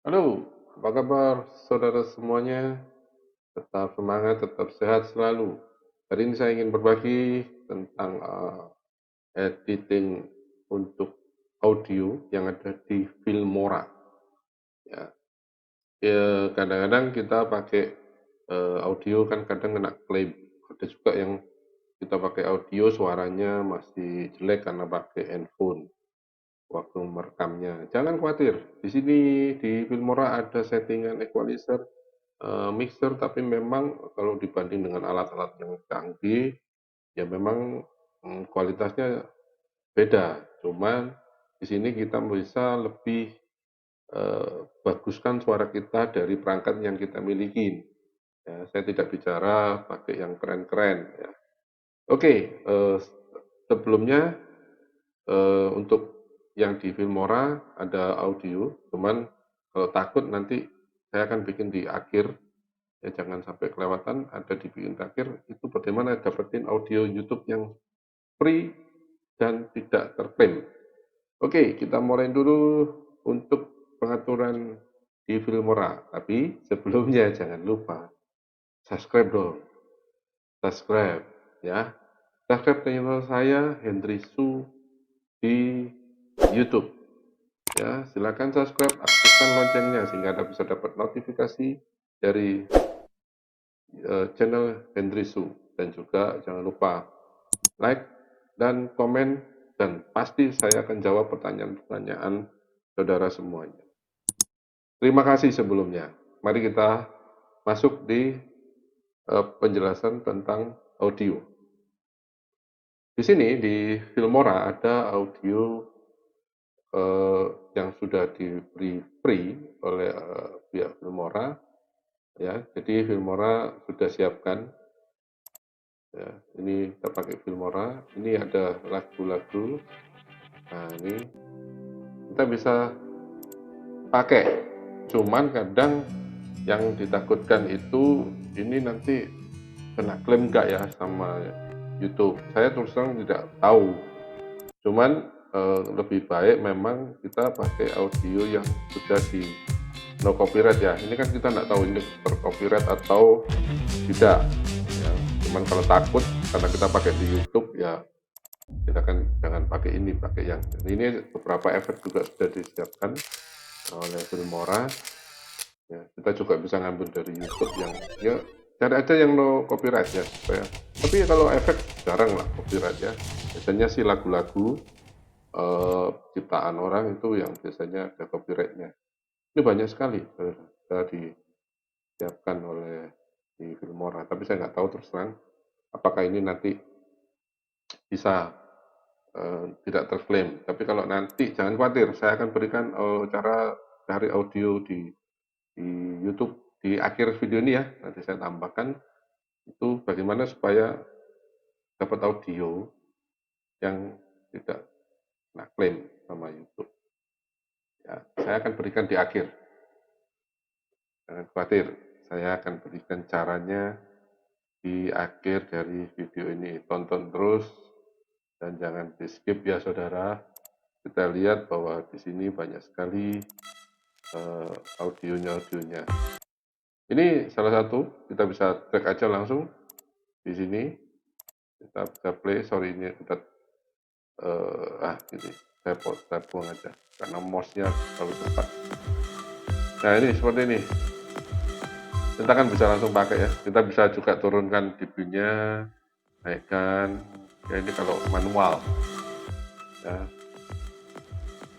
Halo, apa kabar saudara semuanya? Tetap semangat, tetap sehat selalu. Hari ini saya ingin berbagi tentang editing untuk audio yang ada di Filmora. Ya, kadang-kadang kita pakai audio kan kadang kena klaim. Ada juga yang kita pakai audio suaranya masih jelek karena pakai handphone waktu merekamnya. Jangan khawatir, di sini di Filmora ada settingan equalizer, mixer, tapi memang kalau dibanding dengan alat-alat yang canggih, ya memang kualitasnya beda. Cuman di sini kita bisa lebih baguskan suara kita dari perangkat yang kita miliki. Ya, saya tidak bicara pakai yang keren-keren. Ya. Oke, sebelumnya untuk yang di Filmora ada audio, cuman kalau takut nanti saya akan bikin di akhir, ya jangan sampai kelewatan, ada dibikin di akhir, itu bagaimana dapetin audio YouTube yang free dan tidak terklaim. Oke, kita mulai dulu untuk pengaturan di Filmora. Tapi sebelumnya jangan lupa subscribe dong, subscribe ya. Subscribe channel saya Hendry Su di YouTube. Ya, silakan subscribe, aktifkan loncengnya sehingga Anda bisa dapat notifikasi dari channel Hendry Su, dan juga jangan lupa like dan komen, dan pasti saya akan jawab pertanyaan-pertanyaan saudara semuanya. Terima kasih sebelumnya. Mari kita masuk di penjelasan tentang audio. Di sini di Filmora ada audio yang sudah diberi free oleh pihak Filmora, ya. Jadi Filmora sudah siapkan, ya. Ini kita pakai Filmora. Ini ada lagu-lagu. Nah, ini kita bisa pakai. Cuman kadang yang ditakutkan itu ini nanti kena klaim nggak ya sama YouTube. Saya terus terang tidak tahu. Cuman lebih baik memang kita pakai audio yang sudah di no copyright ya. Ini kan kita nggak tahu ini bercopyright atau tidak. Ya. Cuman kalau takut karena kita pakai di YouTube, ya kita kan jangan pakai ini, pakai yang ini. Beberapa efek juga sudah disiapkan oleh Filmora. Ya, kita juga bisa ngambil dari YouTube yang ya cari aja yang no copyright ya supaya. Tapi kalau efek jarang lah copyright ya. Biasanya sih lagu-lagu ciptaan orang itu yang biasanya ada copyrightnya. Ini banyak sekali sudah disiapkan oleh di Filmora. Tapi saya nggak tahu terus terang apakah ini nanti bisa tidak terklaim. Tapi kalau nanti jangan khawatir, saya akan berikan cara cari audio di YouTube di akhir video ini ya. Nanti saya tambahkan itu bagaimana supaya dapat audio yang tidak kena klaim sama YouTube. Ya, saya akan berikan di akhir. Jangan khawatir, saya akan berikan caranya di akhir dari video ini. Tonton terus dan jangan di skip ya saudara. Kita lihat bahwa di sini banyak sekali audionya. Ini salah satu, kita bisa track aja langsung di sini. Kita bisa play. Sorry, ini kita gini. Saya buang aja karena mouse-nya terlalu cepat. Nah ini seperti ini. Kita kan bisa langsung pakai ya. Kita bisa juga turunkan dB-nya, naikkan. Ya ini kalau manual. Ya,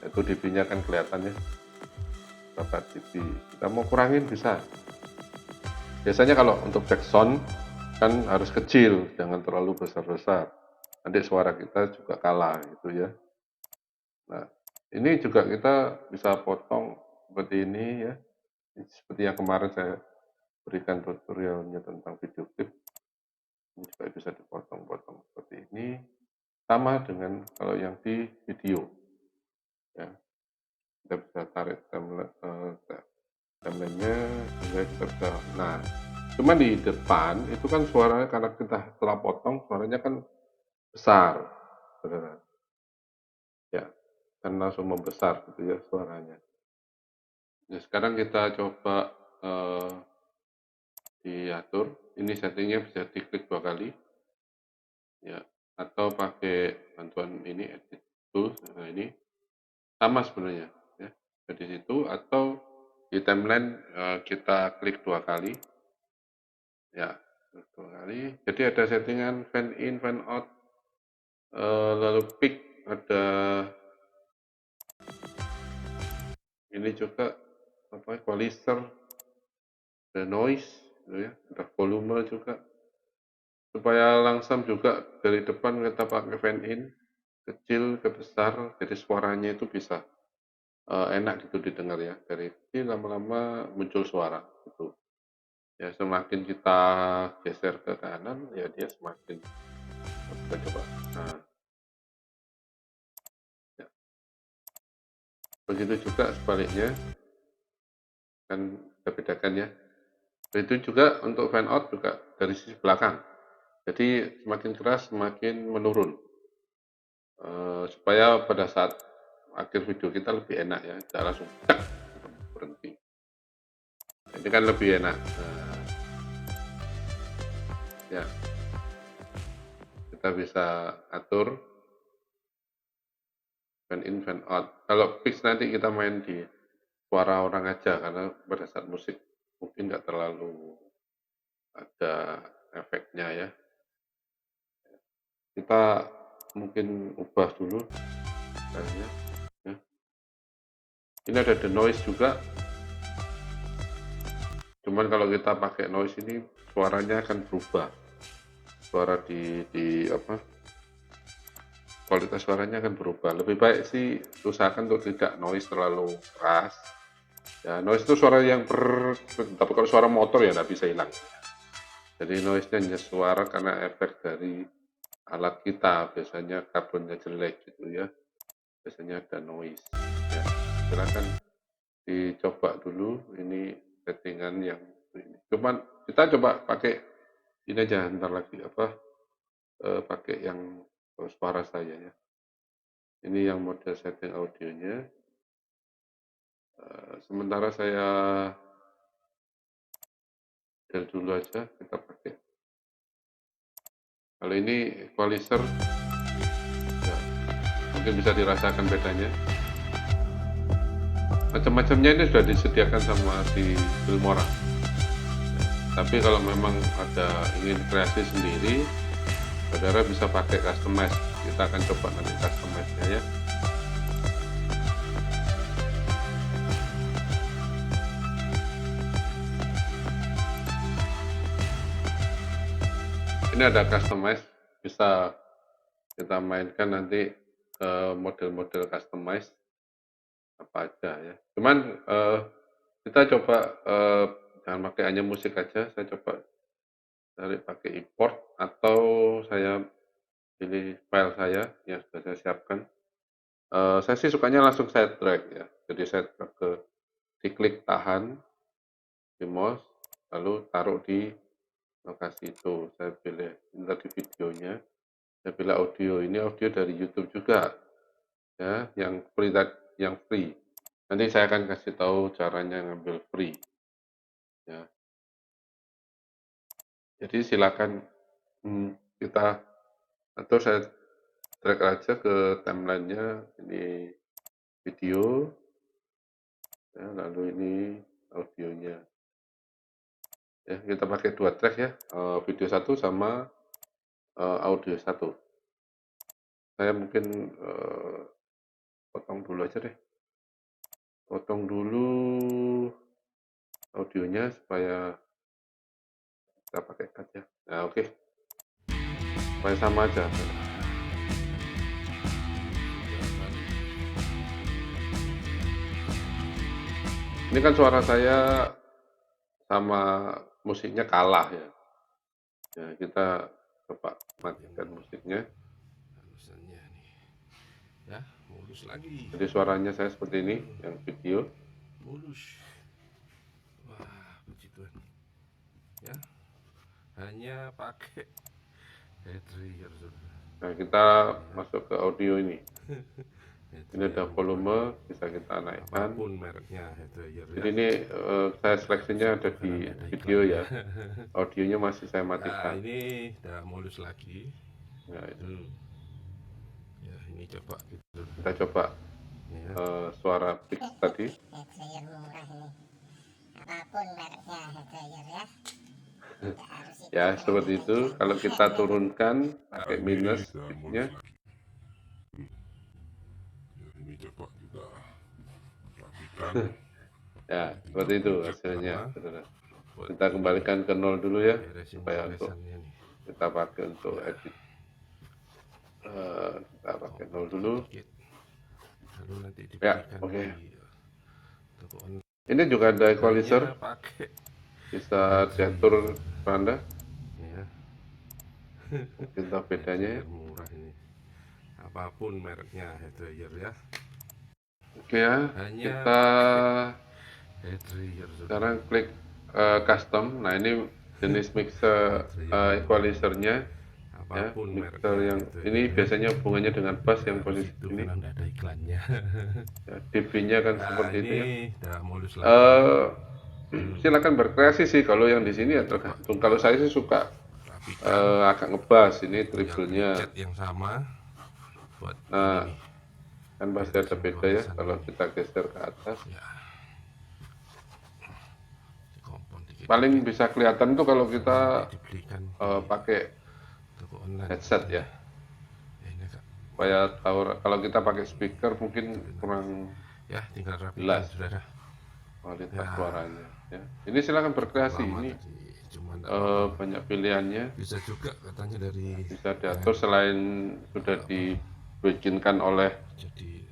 itu dB-nya kan kelihatan ya. Berapa dB. Kita mau kurangin bisa. Biasanya kalau untuk backsound kan harus kecil, jangan terlalu besar-besar. Nanti suara kita juga kalah gitu ya. Nah, ini juga kita bisa potong seperti ini ya. Seperti yang kemarin saya berikan tutorialnya tentang video klip. Ini juga bisa dipotong-potong seperti ini. Sama dengan kalau yang di video. Ya, kita bisa tarik timelinenya sehingga kita bisa. Nah, cuma di depan itu kan suaranya karena kita setelah potong suaranya kan besar, saudara. Ya, kan langsung membesar gitu ya suaranya. Nah, sekarang kita coba diatur. Ini settingnya bisa diklik 2 kali, ya, atau pakai bantuan ini edit tools. Nah, ini sama sebenarnya, ya. Di situ atau di timeline kita klik 2 kali, ya, 2 kali. Jadi ada settingan fan in, fan out, lalu peak, ada ini juga apa equalizer, ada noise, gitu ya, ada volume juga. Supaya langsam juga dari depan kita pakai fan in, kecil ke besar, jadi suaranya itu bisa enak gitu didengar ya. Dari kecil lama-lama muncul suara gitu. Ya semakin kita geser ke kanan, ya dia semakin kita coba. Nah, ya. Begitu juga sebaliknya, kan kita bedakan ya. Begitu juga untuk fan out juga dari sisi belakang. Jadi semakin keras semakin menurun. Supaya pada saat akhir video kita lebih enak ya, tidak langsung berhenti. Ini kan lebih enak. Nah, ya kita bisa atur fan in, fan out. Kalau fix nanti kita main di suara orang aja karena pada saat musik mungkin nggak terlalu ada efeknya ya. Kita mungkin ubah dulu kayaknya. Ya. Ini ada the noise juga. Cuman kalau kita pakai noise ini suaranya akan berubah. Suara di apa? Kualitas suaranya akan berubah. Lebih baik sih usahakan untuk tidak noise terlalu keras. Ya, noise itu suara yang tapi kalau suara motor ya nggak bisa hilang. Jadi noise-nya hanya suara karena efek dari alat kita, biasanya karbonnya jelek gitu ya. Biasanya ada noise. Ya, silakan dicoba dulu ini settingan yang ini. Cuman kita coba pakai ini aja ntar lagi apa pakai yang suara saya ya. Ini yang model setting audionya. Sementara saya dari dulu aja kita pakai. Kalau ini equalizer, ya, mungkin bisa dirasakan bedanya. Macam-macamnya ini sudah disediakan sama si Filmora. Tapi kalau memang ada ingin kreasi sendiri, saudara bisa pakai customize. Kita akan coba nanti customize-nya ya. Ini ada customize, bisa kita mainkan nanti model-model customize apa aja ya. Cuman kita coba jangan pakai hanya musik aja, saya coba cari pakai import atau saya pilih file saya yang sudah saya siapkan. Saya sih sukanya langsung saya drag ya. Jadi saya drag ke diklik tahan di mouse lalu taruh di lokasi itu. Saya pilih ini tadi videonya, saya pilih audio. Ini audio dari YouTube juga ya, yang free. Nanti saya akan kasih tahu caranya ngambil free ya. Jadi silakan kita atau saya drag aja ke timelinenya ini video ya, lalu ini audionya ya, kita pakai 2 track ya, video 1 sama audio 1. Saya mungkin potong dulu aja deh, potong dulu audionya supaya kita pakai cut ya. Nah oke, supaya sama aja. Ini kan suara saya sama musiknya kalah ya. Ya kita coba matikan musiknya. Halusannya nih, ya mulus lagi, Jadi suaranya saya seperti ini, yang video. mulus. Wah, puji Tuhan. Ya, hanya pakai head trigger, saudara. Nah kita Ya, masuk ke audio ini. Ini ada volume, bisa kita naikkan. apapun mereknya hair dryer ya. Jadi ini saya seleksinya ada Karena di nggak ada video iklannya. ya. Audionya masih saya Nah, matikan. ini udah mulus lagi. Ya, itu. Ya, ini coba gitu. Kita coba Ini ya. suara fix tadi. Hair dryer murah ini. Apapun mereknya hair dryer ya. Nggak harus Ya, iklan, seperti ada itu. iklannya. Kalau kita turunkan pakai minus fixnya. Ya, ini coba kita rapikan. Ya, seperti itu hasilnya, saudara. Kita kembalikan ke 0 dulu ya, Beresin supaya untuk goresannya nih. kita pakai untuk edit. Kita pakai 0 dulu. Dikit. Lalu nanti Ya, diberikan oke. di toko online. Ini juga ada equalizer, Hanya pakai bisa diatur Anda. ya. Kita bedanya ya. Hair murah ini. Apapun mereknya hair dryer ya. Oke ya, Hanya kita hair dryer saudara. sekarang klik custom. Nah, ini jenis mixer equalizernya. Ya, Apapun mixer mereknya yang hair dryer ini ya. biasanya hubungannya dengan bass yang Harus posisi itu ini. karena nggak ada iklannya. Ya, dB-nya kan Nah, seperti itu ya. ini udah mulus lagi. Silakan berkreasi sih kalau yang di sini ya tergantung. Kalau saya sih suka Rapikan. agak ngebas ini Punya treble-nya. cat yang sama buat Nah, ini nih. kan pasti ada beda ya kalau kita geser ke atas. Ya. Dikompon dikit. Paling bisa kelihatan tuh kalau kita Dibelikan pakai toko online. headset ya. Ya, ini Kak. Supaya tahu kalau kita pakai speaker mungkin kurang Ya, tinggal rapikan Jelas. saudara. kualitas Ya. suaranya. Ya. Ini silakan berkreasi. Lama Ini tadi, cuman nggak apa-apa. banyak pilihannya. Bisa juga katanya dari Bisa diatur selain sudah dibikinkan oleh jadi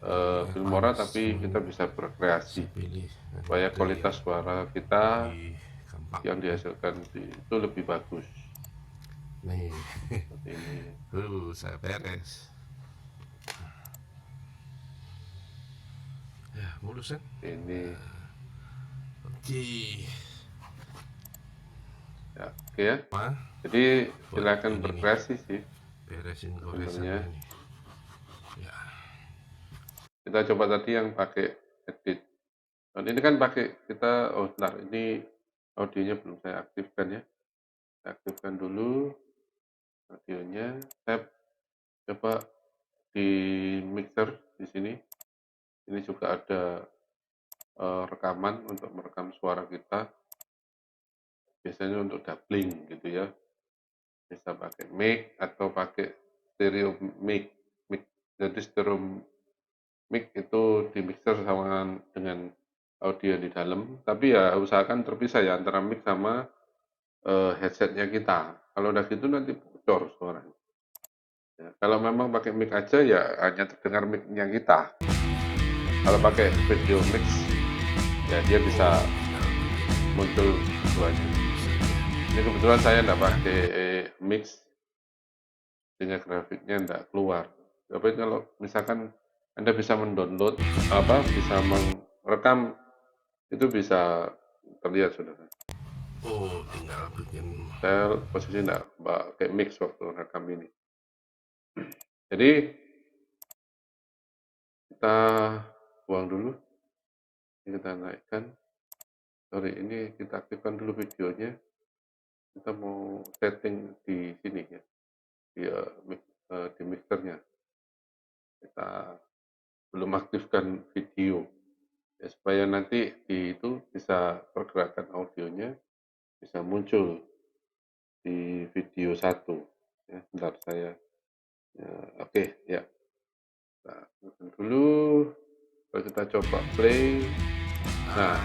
Filmora, tapi kita bisa berkreasi pilih supaya kualitas suara kita di gampang. yang dihasilkan itu lebih bagus. Nih, Seperti ini. saya beres. Ya, mulus kan? Ini Oke. ya, oke ya. Ma, Jadi silakan ini berkreasi sih. beresin Sebenarnya. goresannya nih. Ya, Kita coba tadi yang pakai edit. Dan ini kan pakai kita, oh bentar, ini audionya belum saya aktifkan ya. Saya aktifkan dulu audionya. Saya coba di mixer di sini. Ini juga ada rekaman untuk merekam suara kita. Biasanya untuk doubling gitu ya. Bisa pakai mic atau pakai stereo mic. Jadi stereo mic itu di mixer sama dengan audio di dalam, tapi ya usahakan terpisah ya antara mic sama headsetnya kita. Kalau udah gitu nanti bocor suaranya. Ya, kalau memang pakai mic aja ya hanya terdengar mic-nya kita. Kalau pakai video mix ya dia bisa muncul keduanya. Ini kebetulan saya enggak pakai mix sehingga grafiknya enggak keluar. Tapi kalau misalkan Anda bisa mendownload bisa merekam itu bisa terlihat saudara. oh tinggal bikin. Saya posisi enggak pakai mix waktu rekam ini. Jadi kita buang dulu. Ini kita naikkan. Sorry, ini kita aktifkan dulu videonya. Kita mau setting di sini ya, di mixernya. Kita belum aktifkan video ya, supaya nanti di itu bisa pergerakan audionya bisa muncul di video 1 ya. Bentar saya ya, oke ya. Nah, dulu kalau kita coba play. Nah,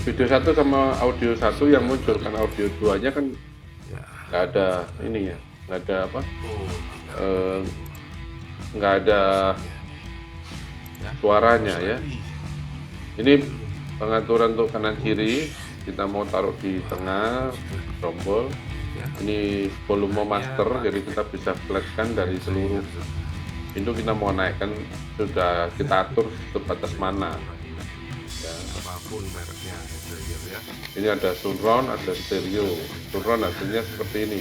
video 1 sama audio 1 yang muncul kan, audio 2 nya kan Ya, nggak ada ini ya, nggak ada apa, oh tinggal nggak ada ya. suaranya ya. Ini pengaturan untuk kanan kiri, kita mau taruh di tengah tombol. Ya. Ini volume master, jadi kita bisa flatkan dari seluruh pintu. Kita mau naikkan sudah kita atur sebatas mana ya. Apapun mereknya hair dryer ya. Ini ada surround, ada stereo. Surround hasilnya seperti ini.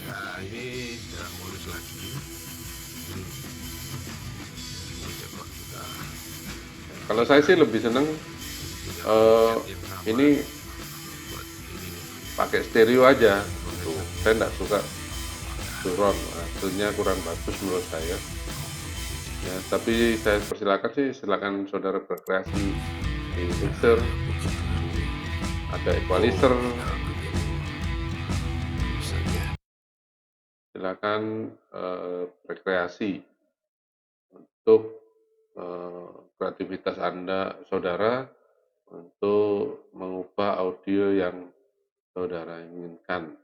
Nah, ini udah mulus lagi. Ini coba kita kalau saya sih lebih seneng ini pakai stereo aja gitu. Saya nggak suka surround, hasilnya kurang bagus menurut saya ya, tapi saya persilakan sih, silakan saudara berkreasi di mixer, ada equalizer, silakan berkreasi untuk kreativitas Anda, saudara, untuk mengubah audio yang saudara inginkan.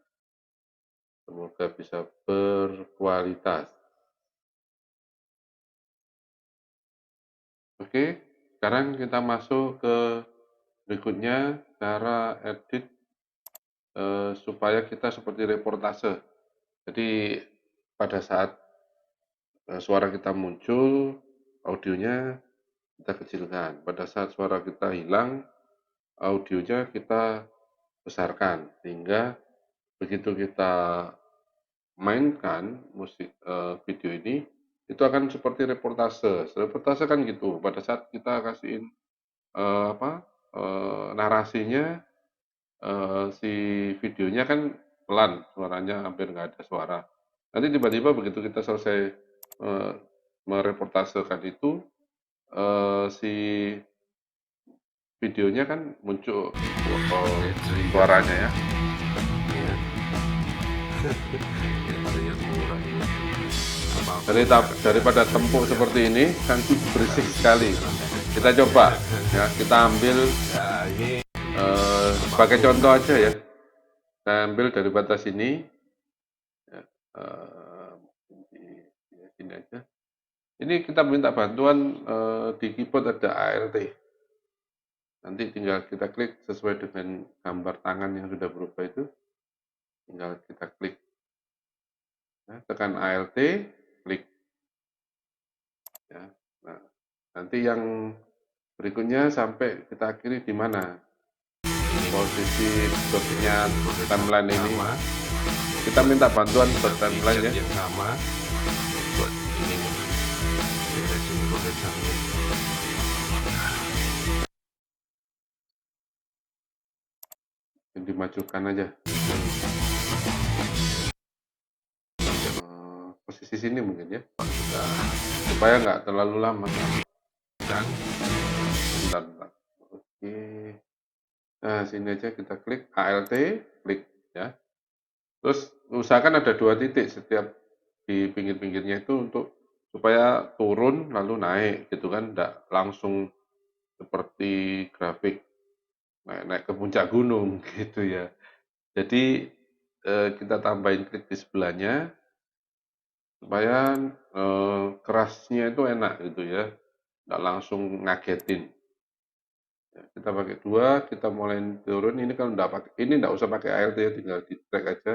Semoga bisa berkualitas. Oke, sekarang kita masuk ke berikutnya, cara edit supaya kita seperti reportase. Jadi pada saat suara kita muncul, audionya kita kecilkan. Pada saat suara kita hilang, audionya kita besarkan. Sehingga begitu kita mainkan musik video ini, itu akan seperti reportase. Reportase kan gitu. Pada saat kita kasihin narasinya, si videonya kan pelan, suaranya hampir nggak ada suara. Nanti tiba-tiba begitu kita selesai mereportasekan itu, si videonya kan muncul suaranya ya. Ya. Yang murah ini. Jadi daripada tempuk seperti ini kan berisik sekali. Kita coba ya, kita ambil Ya, ini sebagai contoh aja ya. Saya ambil dari batas ini ya, di sini aja. Ini kita minta bantuan di keyboard ada ALT. Nanti tinggal kita klik sesuai dengan gambar tangan yang sudah berubah itu. Tinggal kita klik. Nah, tekan ALT, klik. Ya. Nah, nanti yang berikutnya sampai kita akhiri di mana? Posisi dotnya timeline ini. Kita minta bantuan buat timeline ya. yang sama buat ini nih. Beresin goresannya. Dimajukan aja. Posisi sini mungkin ya. Supaya nggak terlalu lama. Dan Bentar. Oke. Nah, sini aja kita klik ALT, klik ya. Terus usahakan ada 2 titik setiap di pinggir-pinggirnya itu untuk supaya turun lalu naik gitu kan, enggak langsung seperti grafik naik ke puncak gunung gitu ya. Jadi kita tambahin klik di sebelahnya supaya kerasnya itu enak gitu ya, enggak langsung ngagetin. Ya, kita pakai 2, kita mulai turun. Ini kan enggak pakai, ini enggak usah pakai ALT ya, tinggal di drag aja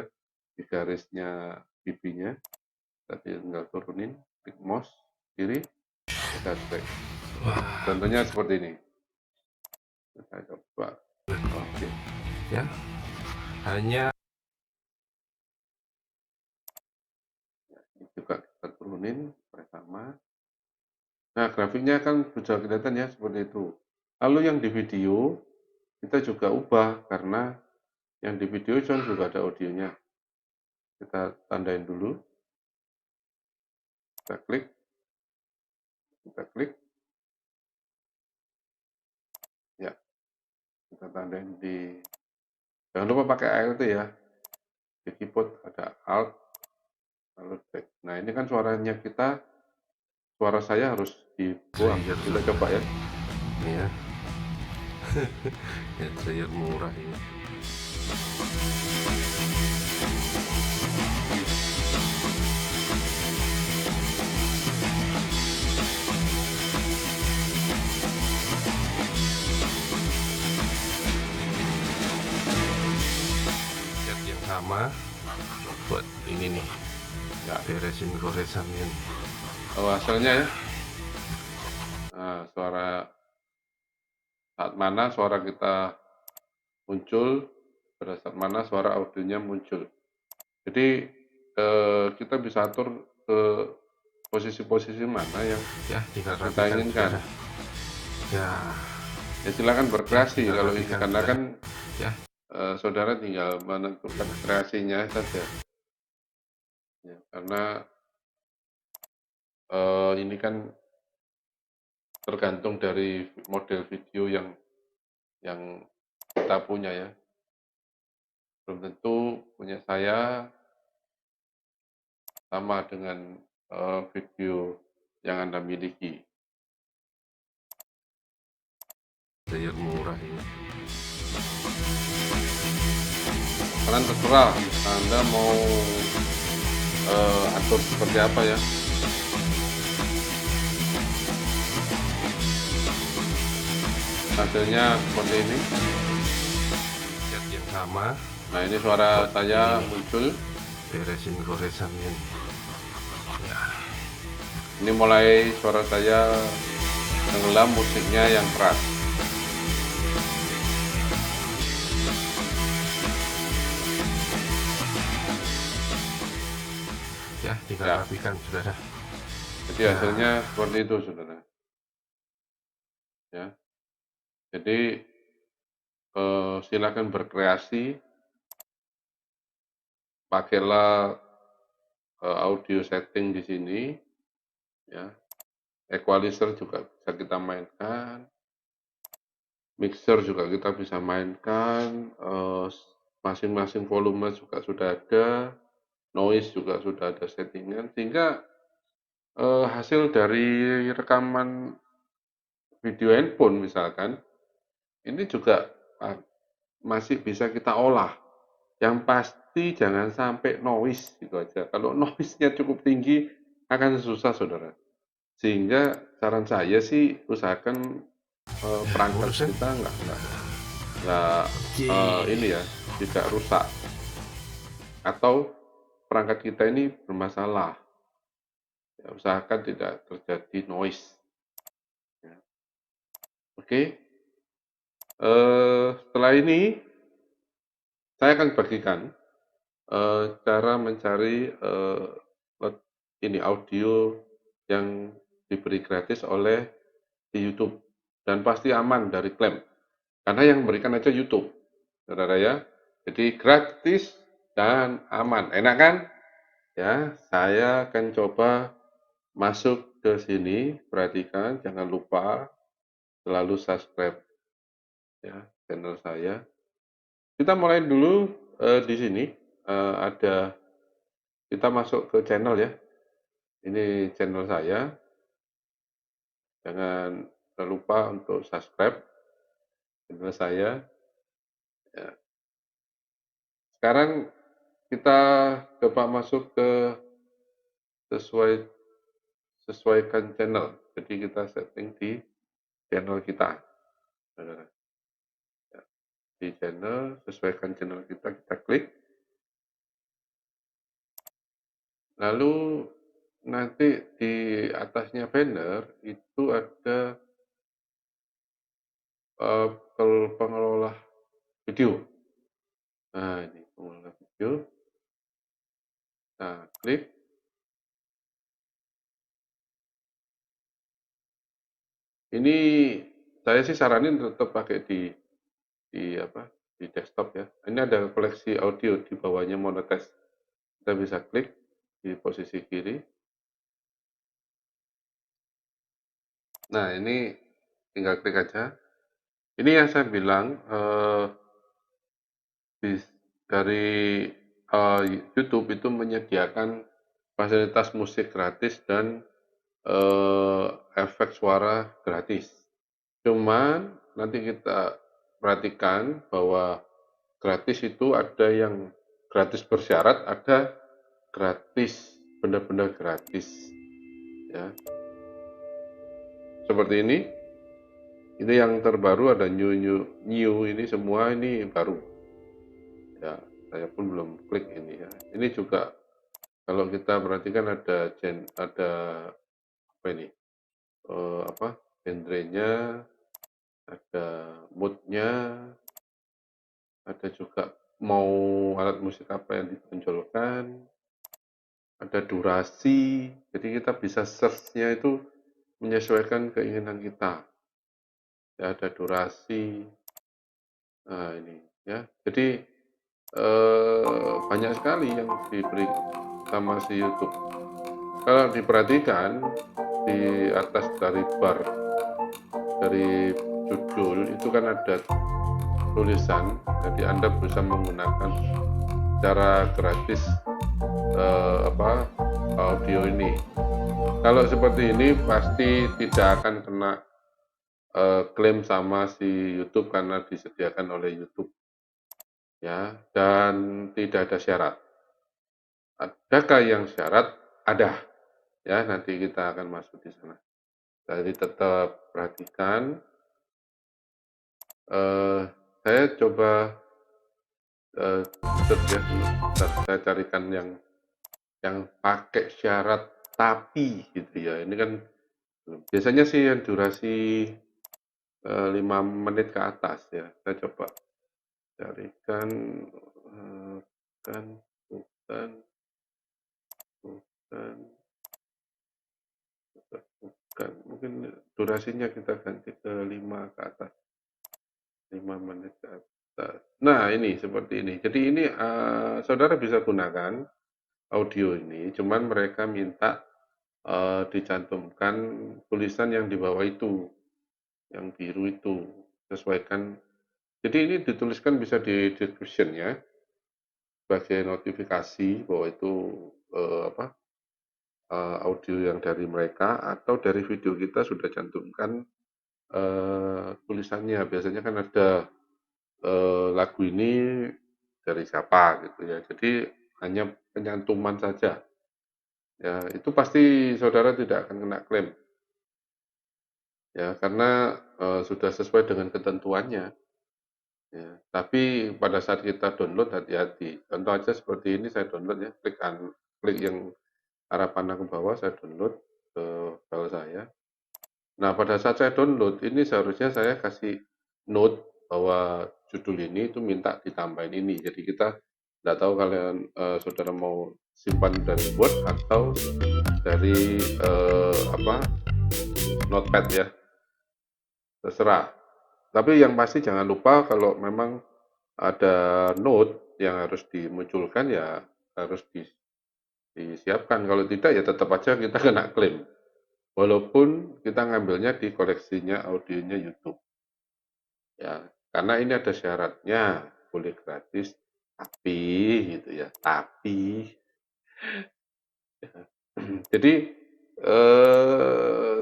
di garisnya pipinya. Kita tinggal turunin, klik mouse kiri, kita drag. Contohnya seperti ini. Kita coba. Oke. ya hanya Ini juga kita turunin bersama. Nah, grafiknya kan sudah kelihatan ya seperti itu. Lalu yang di video kita juga ubah karena yang di video juga ada audionya. Kita tandain dulu. Kita klik. Ya, kita tandain di. Jangan lupa pakai ALT ya. Di keyboard ada Alt, lalu back. Nah, ini kan suaranya kita, suara saya harus dibuang. Kita coba ya. ya ya murah ini. Cat yang sama buat ini nih. Ya. Beresin goresannya nih. Oh, hasilnya ya. Nah, suara saat mana suara kita muncul, pada saat mana suara audionya muncul. Jadi kita bisa atur ke posisi-posisi mana yang Ya, tinggal kita rapikan inginkan. saja. Ya, silakan berkreasi tinggal kalau ini, rapikan karena sudah. kan Ya, saudara tinggal menentukan kreasinya saja. Ya, karena ini kan tergantung dari model video yang kita punya ya. Belum tentu punya saya sama dengan video yang Anda miliki. layar murah ini. Kalian terserah Anda mau atur seperti apa ya. Hasilnya seperti ini. Cat yang sama. Nah, ini suara saya muncul. Beresin goresannya. Ya, Ini mulai suara saya tenggelam, musiknya yang keras. ya tinggal Ya. rapikan saudara. Jadi hasilnya seperti itu, saudara. Ya. Jadi silakan berkreasi, pakailah audio setting di sini, ya. Equalizer juga bisa kita mainkan, mixer juga kita bisa mainkan, masing-masing volume juga sudah ada, noise juga sudah ada settingan, sehingga hasil dari rekaman video handphone misalkan, ini juga masih bisa kita olah. Yang pasti jangan sampai noise gitu aja. Kalau noise-nya cukup tinggi akan susah, saudara. Sehingga saran saya sih usahakan perangkat Urusan. kita nggak Oke. ini ya, tidak rusak, atau perangkat kita ini bermasalah. Ya, usahakan tidak terjadi noise. Ya. Oke. Setelah ini saya akan bagikan cara mencari ini audio yang diberi gratis oleh di YouTube, dan pasti aman dari klaim, karena yang memberikan aja YouTube, saudara ya. Jadi gratis dan aman, enak kan? Ya, saya akan coba masuk ke sini. Perhatikan, jangan lupa selalu subscribe ya channel saya. Kita mulai dulu di sini ada, kita masuk ke channel ya. Ini channel saya. Jangan lupa untuk subscribe channel saya. Ya. Sekarang kita coba masuk ke sesuaikan channel. Jadi kita setting di channel kita. Ya. Di channel, sesuaikan channel kita klik. Lalu nanti di atasnya banner itu ada pengelola video. Nah, ini pengelola video. Nah, klik. Ini saya sih saranin tetap pakai di desktop ya. Ini ada koleksi audio, di bawahnya monetize. Kita bisa klik di posisi kiri. Nah, ini tinggal klik aja. Ini yang saya bilang dari YouTube itu menyediakan fasilitas musik gratis dan efek suara gratis. Cuman nanti kita perhatikan bahwa gratis itu ada yang gratis bersyarat, ada gratis, benar-benar gratis. Ya. Seperti ini. Ini yang terbaru, ada new ini semua ini baru. Ya, saya pun belum klik ini ya. Ini juga kalau kita perhatikan ada apa ini? Genrenya, ada moodnya, ada juga mau alat musik apa yang ditonjolkan, ada durasi, jadi kita bisa search-nya itu menyesuaikan keinginan kita. ya ada durasi. Nah ini ya, jadi banyak sekali yang diberi sama si YouTube. Kalau diperhatikan di atas dari bar dari judul itu kan ada tulisan, jadi Anda bisa menggunakan cara gratis audio ini. Kalau seperti ini pasti tidak akan kena klaim sama si YouTube karena disediakan oleh YouTube ya, dan tidak ada syarat. Adakah yang syarat? Ada ya, nanti kita akan masuk di sana. Jadi tetap perhatikan. Saya coba search ya, saya carikan yang pakai syarat tapi gitu ya. Ini kan biasanya sih yang durasi 5 menit ke atas ya. Saya coba carikan bukan bukan bukan bukan mungkin durasinya kita ganti ke 5 ke atas, 5 menit ke atas. Nah ini seperti ini. Jadi ini saudara bisa gunakan audio ini, cuman mereka minta dicantumkan tulisan yang di bawah itu, yang biru itu, sesuaikan. Jadi ini dituliskan bisa di description ya, sebagai notifikasi bahwa itu audio yang dari mereka atau dari video kita sudah cantumkan tulisannya. Biasanya kan ada lagu ini dari siapa gitu ya. Jadi hanya penyantuman saja. Ya, itu pasti saudara tidak akan kena klaim. Ya, karena sudah sesuai dengan ketentuannya. Ya, tapi pada saat kita download hati-hati. Contoh aja seperti ini saya download ya, klik yang arah panah ke bawah saya download ke file saya. Nah, pada saat saya download ini seharusnya saya kasih note bahwa judul ini itu minta ditambahin ini. Jadi kita tidak tahu kalian saudara mau simpan dari Word atau dari notepad ya, terserah. Tapi yang pasti jangan lupa kalau memang ada note yang harus dimunculkan ya harus disiapkan. Kalau tidak ya tetap aja kita kena klaim. Walaupun kita ngambilnya di koleksinya audionya YouTube. Ya, karena ini ada syaratnya, boleh gratis, tapi gitu ya, tapi. Jadi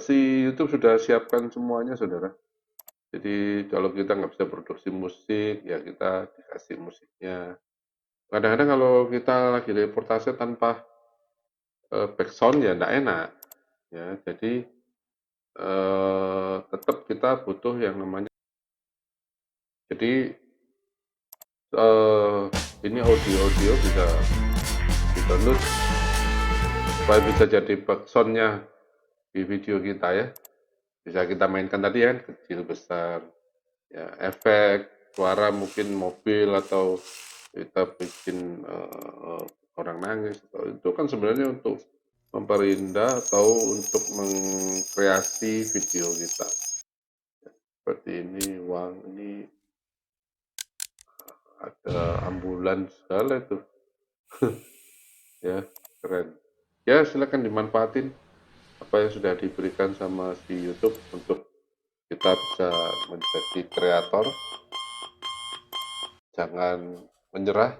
si YouTube sudah siapkan semuanya, saudara. Jadi kalau kita nggak bisa produksi musik, ya kita dikasih musiknya. Kadang-kadang kalau kita lagi reportase tanpa background ya nggak enak. Ya, jadi tetap kita butuh yang namanya. Jadi ini audio bisa di-download supaya bisa jadi backsoundnya di video kita ya. Bisa kita mainkan tadi ya, kecil besar, ya efek suara mungkin mobil atau kita bikin orang nangis. Itu kan sebenarnya untuk memperindah atau untuk mengkreasi video kita. Seperti ini, uang ini ada ambulans segala itu. Ya, keren. Ya, silakan dimanfaatin apa yang sudah diberikan sama si YouTube untuk kita bisa menjadi kreator. Jangan menyerah.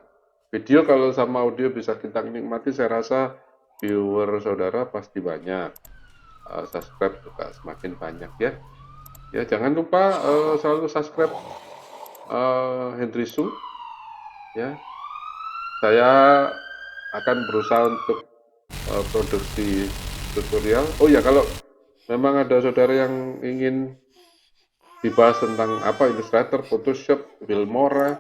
Video kalau sama audio bisa kita nikmati, saya rasa viewer saudara pasti banyak. Subscribe juga semakin banyak ya. Ya, jangan lupa selalu subscribe Henry Su. Ya, saya akan berusaha untuk produksi tutorial. Oh ya, kalau memang ada saudara yang ingin dibahas tentang apa Illustrator, Photoshop, Filmora,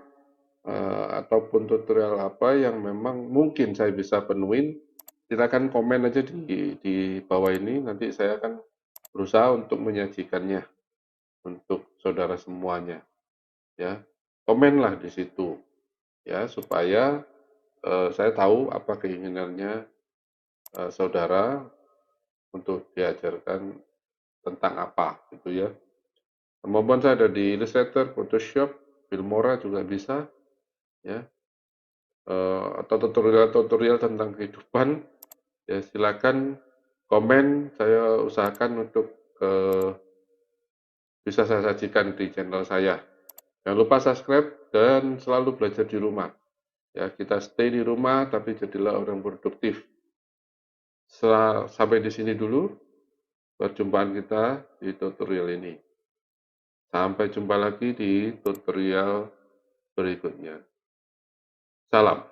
ataupun tutorial apa yang memang mungkin saya bisa penuhin, silakan komen aja di bawah ini. Nanti saya akan berusaha untuk menyajikannya untuk saudara semuanya. Ya, komenlah di situ ya supaya saya tahu apa keinginannya saudara untuk diajarkan tentang apa gitu ya. Kemampuan saya ada di Illustrator, Photoshop, Filmora juga bisa, ya. Atau tutorial-tutorial tentang kehidupan, ya silakan komen. Saya usahakan untuk bisa saya sajikan di channel saya. Jangan lupa subscribe dan selalu belajar di rumah. Ya, kita stay di rumah tapi jadilah orang produktif. Sampai di sini dulu perjumpaan kita di tutorial ini. Sampai jumpa lagi di tutorial berikutnya. Salam.